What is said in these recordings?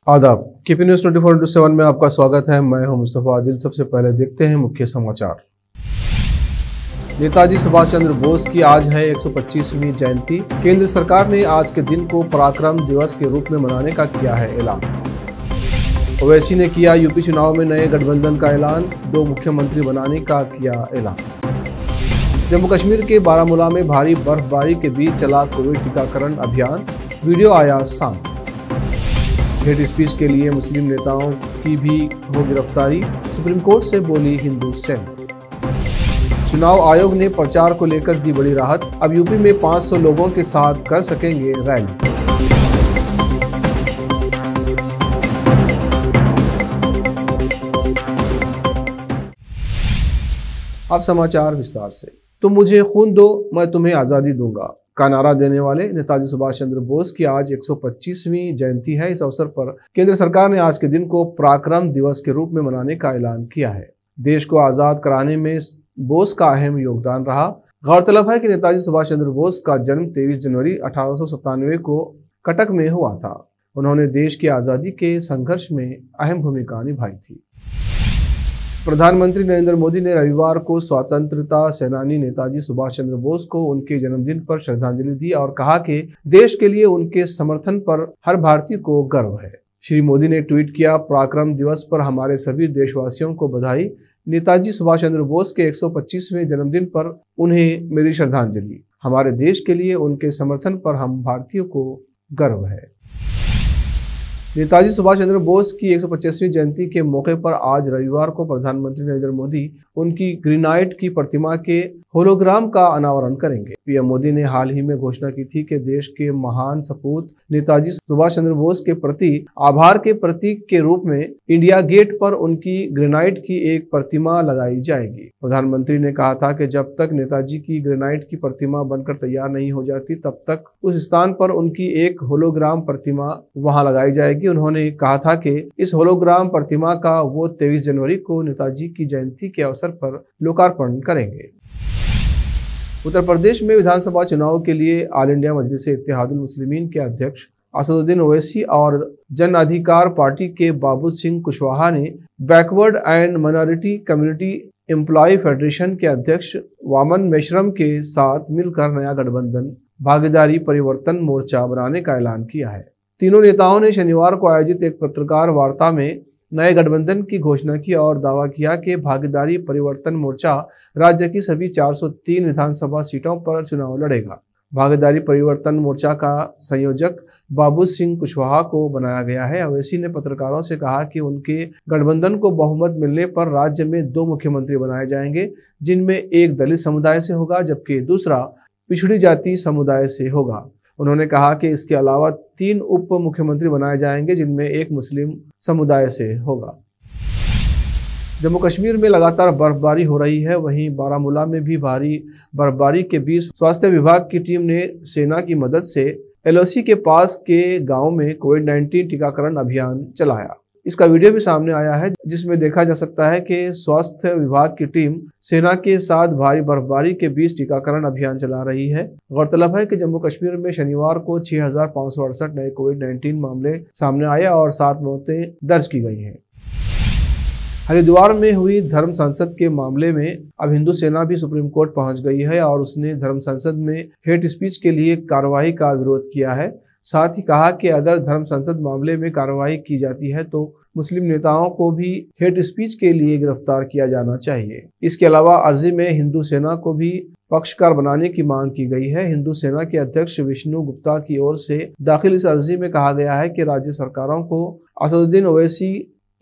आदाब। KP news 24/7 में आपका स्वागत है। मैं हूं मुस्तफा आदिल। सबसे पहले देखते हैं मुख्य समाचार। नेताजी सुभाष चंद्र बोस की आज है 125वीं जयंती। केंद्र सरकार ने आज के दिन को पराक्रम दिवस के रूप में मनाने का किया है ऐलान। ओवैसी ने किया यूपी चुनाव में नए गठबंधन का ऐलान। 2 मुख्यमंत्री बनाने का किया ऐलान। जम्मू कश्मीर के बारामूला में भारी बर्फबारी के बीच चला कोविड टीकाकरण अभियान। वीडियो आया सामने। हेट स्पीच के लिए मुस्लिम नेताओं की भी हो गिरफ्तारी। सुप्रीम कोर्ट से बोली हिंदू सेना। चुनाव आयोग ने प्रचार को लेकर दी बड़ी राहत। अब यूपी में 500 लोगों के साथ कर सकेंगे रैली। अब समाचार विस्तार से। तुम मुझे खून दो, मैं तुम्हें आजादी दूंगा का नारा देने वाले नेताजी सुभाष चंद्र बोस की आज 125वीं जयंती है। इस अवसर पर केंद्र सरकार ने आज के दिन को पराक्रम दिवस के रूप में मनाने का ऐलान किया है। देश को आजाद कराने में बोस का अहम योगदान रहा। गौरतलब है कि नेताजी सुभाष चंद्र बोस का जन्म 23 जनवरी 1897 को कटक में हुआ था। उन्होंने देश की आजादी के संघर्ष में अहम भूमिका निभाई थी। प्रधानमंत्री नरेंद्र मोदी ने रविवार को स्वतंत्रता सेनानी नेताजी सुभाष चंद्र बोस को उनके जन्मदिन पर श्रद्धांजलि दी और कहा कि देश के लिए उनके समर्थन पर हर भारतीय को गर्व है। श्री मोदी ने ट्वीट किया, पराक्रम दिवस पर हमारे सभी देशवासियों को बधाई। नेताजी सुभाष चंद्र बोस के 125वें जन्मदिन पर उन्हें मेरी श्रद्धांजलि। हमारे देश के लिए उनके समर्थन पर हम भारतीयों को गर्व है। नेताजी सुभाष चंद्र बोस की 125वीं जयंती के मौके पर आज रविवार को प्रधानमंत्री नरेंद्र मोदी उनकी ग्रेनाइट की प्रतिमा के होलोग्राम का अनावरण करेंगे। पीएम मोदी ने हाल ही में घोषणा की थी कि देश के महान सपूत नेताजी सुभाष चंद्र बोस के प्रति आभार के प्रतीक के रूप में इंडिया गेट पर उनकी ग्रेनाइट की एक प्रतिमा लगाई जाएगी। प्रधानमंत्री ने कहा था कि जब तक नेताजी की ग्रेनाइट की प्रतिमा बनकर तैयार नहीं हो जाती तब तक उस स्थान पर उनकी एक होलोग्राम प्रतिमा वहां लगाई जाएगी। उन्होंने कहा था कि इस होलोग्राम प्रतिमा का वो 23 जनवरी को नेताजी की जयंती के अवसर पर लोकार्पण करेंगे। उत्तर प्रदेश में विधानसभा चुनाव के लिए ऑल इंडिया मजलिस-ए-इत्तेहादुल मुस्लिमीन के अध्यक्ष असदुद्दीन ओवैसी और जन अधिकार पार्टी के बाबू सिंह कुशवाहा ने backward and minority community employ federation के अध्यक्ष वामन मेश्रम के साथ मिलकर नया गठबंधन भागीदारी परिवर्तन मोर्चा बनाने का ऐलान किया है। तीनों नेताओं ने शनिवार को आयोजित एक पत्रकार वार्ता में नए गठबंधन की घोषणा की और दावा किया कि भागीदारी परिवर्तन मोर्चा राज्य की सभी 403 विधानसभा सीटों पर चुनाव लड़ेगा। भागीदारी परिवर्तन मोर्चा का संयोजक बाबू सिंह कुशवाहा को बनाया गया है। ओवैसी ने पत्रकारों से कहा कि उनके गठबंधन को बहुमत मिलने पर राज्य में 2 मुख्यमंत्री बनाए जाएंगे, जिनमें एक दलित समुदाय से होगा जबकि दूसरा पिछड़ी जाति समुदाय से होगा। उन्होंने कहा कि इसके अलावा 3 उप मुख्यमंत्री बनाए जाएंगे, जिनमें एक मुस्लिम समुदाय से होगा। जम्मू कश्मीर में लगातार बर्फबारी हो रही है। वहीं बारामूला में भी भारी बर्फबारी के बीच स्वास्थ्य विभाग की टीम ने सेना की मदद से एलओसी के पास के गांव में कोविड-19 टीकाकरण अभियान चलाया। इसका वीडियो भी सामने आया है, जिसमें देखा जा सकता है कि स्वास्थ्य विभाग की टीम सेना के साथ भारी बर्फबारी के बीच टीकाकरण अभियान चला रही है। गौरतलब है कि जम्मू कश्मीर में शनिवार को 6568 नए कोविड-19 मामले सामने आए और 7 मौतें दर्ज की गई हैं। हरिद्वार में हुई धर्म संसद के मामले में अब हिंदू सेना भी सुप्रीम कोर्ट पहुंच गई है और उसने धर्म संसद में हेट स्पीच के लिए कार्रवाई का विरोध किया है। साथ ही कहा कि अगर धर्म संसद मामले में कार्रवाई की जाती है तो मुस्लिम नेताओं को भी हेट स्पीच के लिए गिरफ्तार किया जाना चाहिए। इसके अलावा अर्जी में हिंदू सेना को भी पक्षकार बनाने की मांग की गई है। हिंदू सेना के अध्यक्ष विष्णु गुप्ता की ओर से दाखिल इस अर्जी में कहा गया है कि राज्य सरकारों को असदुद्दीन ओवैसी,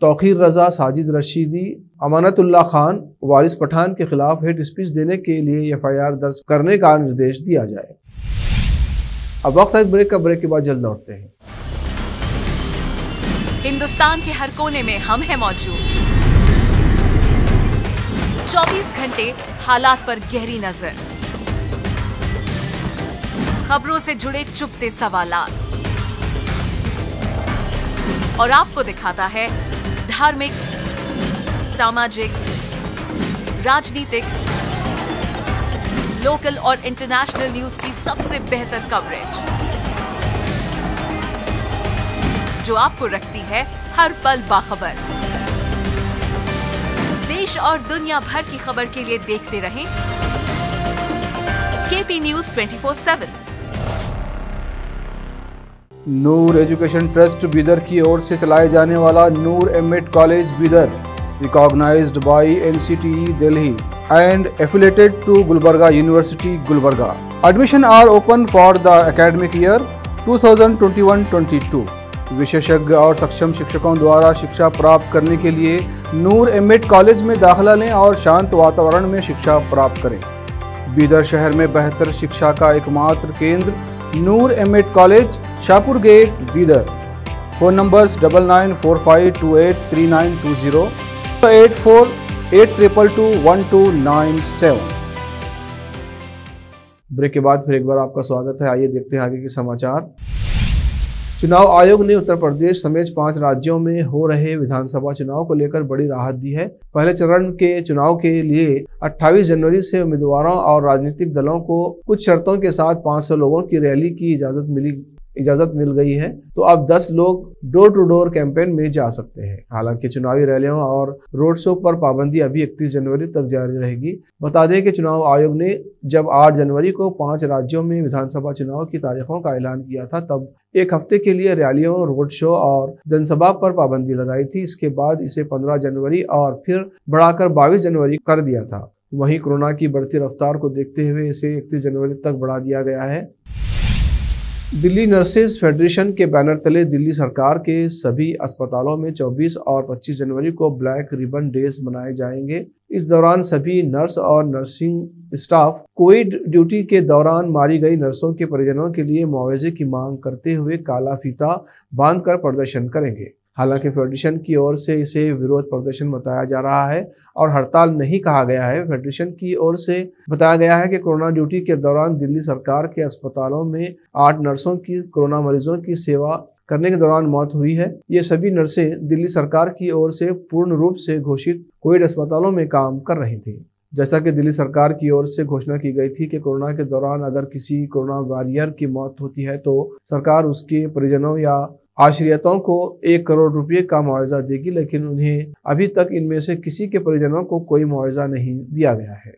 तौकीर रजा, साजिद रशीदी, अमानतुल्लाह खान, वारिस पठान के खिलाफ हेट स्पीच देने के लिए एफआईआर दर्ज करने का निर्देश दिया जाए। अब वक्त है ब्रेक का। ब्रेक के बाद जल्द लौटते हैं। हिंदुस्तान के हर कोने में हम हैं मौजूद। 24 घंटे हालात पर गहरी नजर, खबरों से जुड़े चुपते सवालात और आपको दिखाता है धार्मिक, सामाजिक, राजनीतिक, लोकल और इंटरनेशनल न्यूज की सबसे बेहतर कवरेज। जो आपको रखती है हर पल बाखबर। देश और दुनिया भर की खबर के लिए देखते रहें KP news 24/7। Noor education trust Bidar की ओर से चलाए जाने वाला Noor MEd college Bidar, recognized by NCTE Delhi and affiliated to Gulbarga University, Gulbarga. Admission are open for the academic year 2021-22. विशेषज्ञ और सक्षम शिक्षकों द्वारा शिक्षा प्राप्त करने के लिए नूर एमएड कॉलेज में दाखिला लें और शांत वातावरण में शिक्षा प्राप्त करें। बीदर शहर में बेहतर शिक्षा का एकमात्र केंद्र Noor MEd college, Shahpur gate, Bidar. Phone numbers 9945283920, 8482221297। Break के बाद फिर एक बार आपका स्वागत है। आइए देखते हैं आगे के समाचार। चुनाव आयोग ने उत्तर प्रदेश समेत 5 राज्यों में हो रहे विधानसभा चुनाव को लेकर बड़ी राहत दी है। पहले चरण के चुनाव के लिए 28 जनवरी से उम्मीदवारों और राजनीतिक दलों को कुछ शर्तों के साथ 500 लोगों की रैली की इजाजत मिल गई है, तो अब 10 लोग डोर टू डोर कैंपेन में जा सकते हैं। हालांकि चुनावी रैलियों और रोड शो पर पाबंदी अभी 31 जनवरी तक जारी रहेगी। बता दें कि चुनाव आयोग ने जब 8 जनवरी को 5 राज्यों में विधानसभा चुनाव की तारीखों का ऐलान किया था, तब एक हफ्ते के लिए रैलियों, रोड शो और जनसभा पर पाबंदी लगाई थी। इसके बाद इसे 15 जनवरी और फिर बढ़ाकर 22 जनवरी कर दिया था। वहीं कोरोना की बढ़ती रफ्तार को देखते हुए इसे 31 जनवरी तक बढ़ा दिया गया है। दिल्ली नर्सेज फेडरेशन के बैनर तले दिल्ली सरकार के सभी अस्पतालों में 24 और 25 जनवरी को ब्लैक रिबन डेज मनाए जाएंगे। इस दौरान सभी नर्स और नर्सिंग स्टाफ कोविड ड्यूटी के दौरान मारी गई नर्सों के परिजनों के लिए मुआवजे की मांग करते हुए काला फीता बांधकर प्रदर्शन करेंगे। हालांकि फेडरेशन की ओर से इसे विरोध प्रदर्शन बताया जा रहा है और हड़ताल नहीं कहा गया है। फेडरेशन की ओर से बताया गया है कि कोरोना ड्यूटी के दौरान दिल्ली सरकार के अस्पतालों में 8 नर्सों की कोरोना मरीजों की सेवा करने के दौरान मौत हुई है। ये सभी नर्सें दिल्ली सरकार की ओर से पूर्ण रूप से घोषित कोविड अस्पतालों में काम कर रही थी। जैसा कि दिल्ली सरकार की ओर से घोषणा की गई थी कि कोरोना के दौरान अगर किसी कोरोना वॉरियर की मौत होती है तो सरकार उसके परिजनों या आश्रितों को 1 करोड़ रुपए का मुआवजा देगी, लेकिन उन्हें अभी तक इनमें से किसी के परिजनों को कोई मुआवजा नहीं दिया गया है।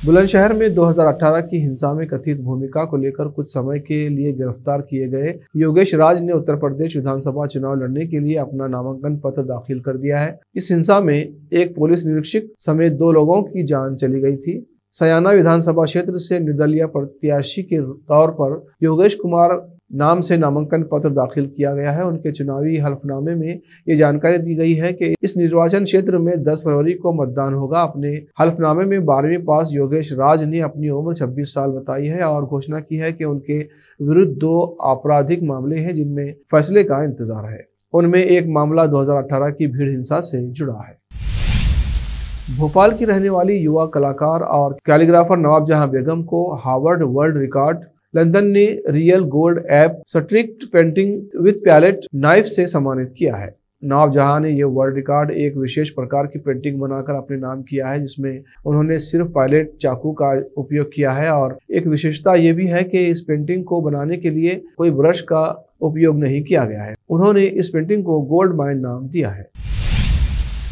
बुलंदशहर में 2018 की हिंसा में कथित भूमिका को लेकर कुछ समय के लिए गिरफ्तार किए गए योगेश राज ने उत्तर प्रदेश विधानसभा चुनाव लड़ने के लिए अपना नामांकन पत्र दाखिल कर दिया है। इस हिंसा में एक पुलिस निरीक्षक समेत 2 लोगों की जान चली गई थी। सयाना विधानसभा क्षेत्र से निर्दलीय प्रत्याशी के तौर पर योगेश कुमार नाम से नामांकन पत्र दाखिल किया गया है। उनके चुनावी हल्फनामे में ये जानकारी दी गई है कि इस निर्वाचन क्षेत्र में 10 फरवरी को मतदान होगा। अपने हल्फनामे में 12वीं पास योगेश राज ने अपनी उम्र 26 साल बताई है और घोषणा की है कि उनके विरुद्ध 2 आपराधिक मामले हैं जिनमें फैसले का इंतजार है। उनमें एक मामला 2018 की भीड़ हिंसा से जुड़ा है। भोपाल की रहने वाली युवा कलाकार और कैलीग्राफर नवाबजहां बेगम को हार्वर्ड वर्ल्ड रिकॉर्ड लंदन ने real gold app strict painting with palette knife से सम्मानित किया है। नवाबजहां ने यह वर्ल्ड रिकॉर्ड एक विशेष प्रकार की पेंटिंग बनाकर अपने नाम किया है, जिसमें उन्होंने सिर्फ पैलेट चाकू का उपयोग किया है और एक विशेषता यह भी है कि इस पेंटिंग को बनाने के लिए कोई ब्रश का उपयोग नहीं किया गया है। उन्होंने इस पेंटिंग को गोल्ड माइन नाम दिया है।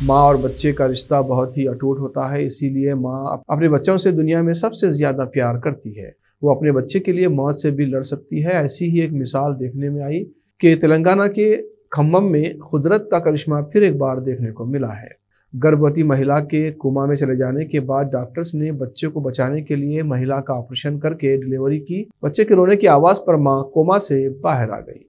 माँ और बच्चे का रिश्ता बहुत ही अटूट होता है, इसीलिए माँ अपने बच्चों से दुनिया में सबसे ज्यादा प्यार करती है। वो अपने बच्चे के लिए मौत से भी लड़ सकती है। ऐसी ही एक मिसाल देखने में आई कि तेलंगाना के खम्मम में कुदरत का करिश्मा फिर एक बार देखने को मिला है। गर्भवती महिला के कोमा में चले जाने के बाद डॉक्टर्स ने बच्चे को बचाने के लिए महिला का ऑपरेशन करके डिलीवरी की। बच्चे के रोने की आवाज पर मां कोमा से बाहर आ गई।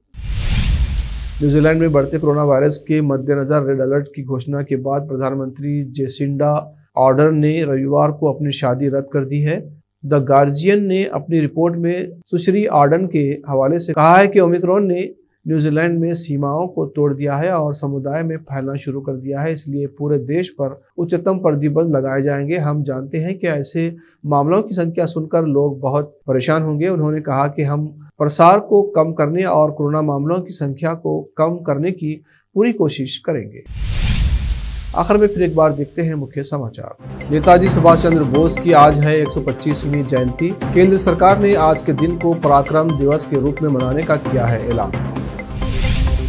न्यूजीलैंड में बढ़ते कोरोना वायरस के मद्देनजर रेड अलर्ट की घोषणा के बाद प्रधानमंत्री जेसिंडा आर्डर्न ने रविवार को अपनी शादी रद्द कर दी है। द गार्जियन ने अपनी रिपोर्ट में सुश्री आर्डर्न के हवाले से कहा है कि ओमिक्रॉन ने न्यूजीलैंड में सीमाओं को तोड़ दिया है और समुदाय में फैलना शुरू कर दिया है, इसलिए पूरे देश पर उच्चतम प्रतिबंध लगाए जाएंगे। हम जानते हैं कि ऐसे मामलों की संख्या सुनकर लोग बहुत परेशान होंगे। उन्होंने कहा कि हम प्रसार को कम करने और कोरोना मामलों की संख्या को कम करने की पूरी कोशिश करेंगे। आखिर में फिर एक बार देखते हैं मुख्य समाचार। नेताजी सुभाष चंद्र बोस की आज है 125वीं जयंती। केंद्र सरकार ने आज के दिन को पराक्रम दिवस के रूप में मनाने का किया है ऐलान।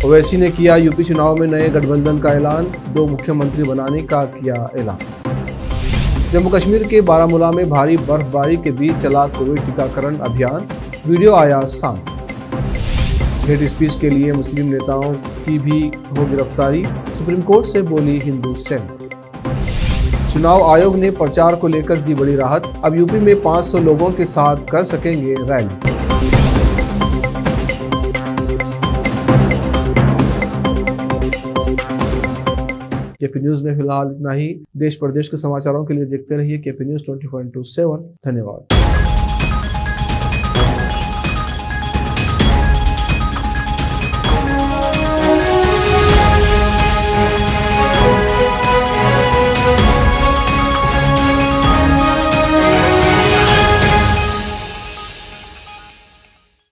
ओवैसी ने किया यूपी चुनाव में नए गठबंधन का ऐलान, 2 मुख्यमंत्री बनाने का किया ऐलान। जम्मू कश्मीर के बारामूला में भारी बर्फबारी के बीच चला कोविड टीकाकरण अभियान, वीडियो आया सामने। हेट स्पीच के लिए मुस्लिम नेताओं की भी हो गिरफ्तारी, सुप्रीम कोर्ट से बोली हिंदू सेना। चुनाव आयोग ने प्रचार को लेकर दी बड़ी राहत, अब यूपी में 500 लोगों के साथ कर सकेंगे रैली। केपी न्यूज में फिलहाल इतना ही। देश प्रदेश के समाचारों के लिए देखते रहिए केपी न्यूज 24/7। धन्यवाद।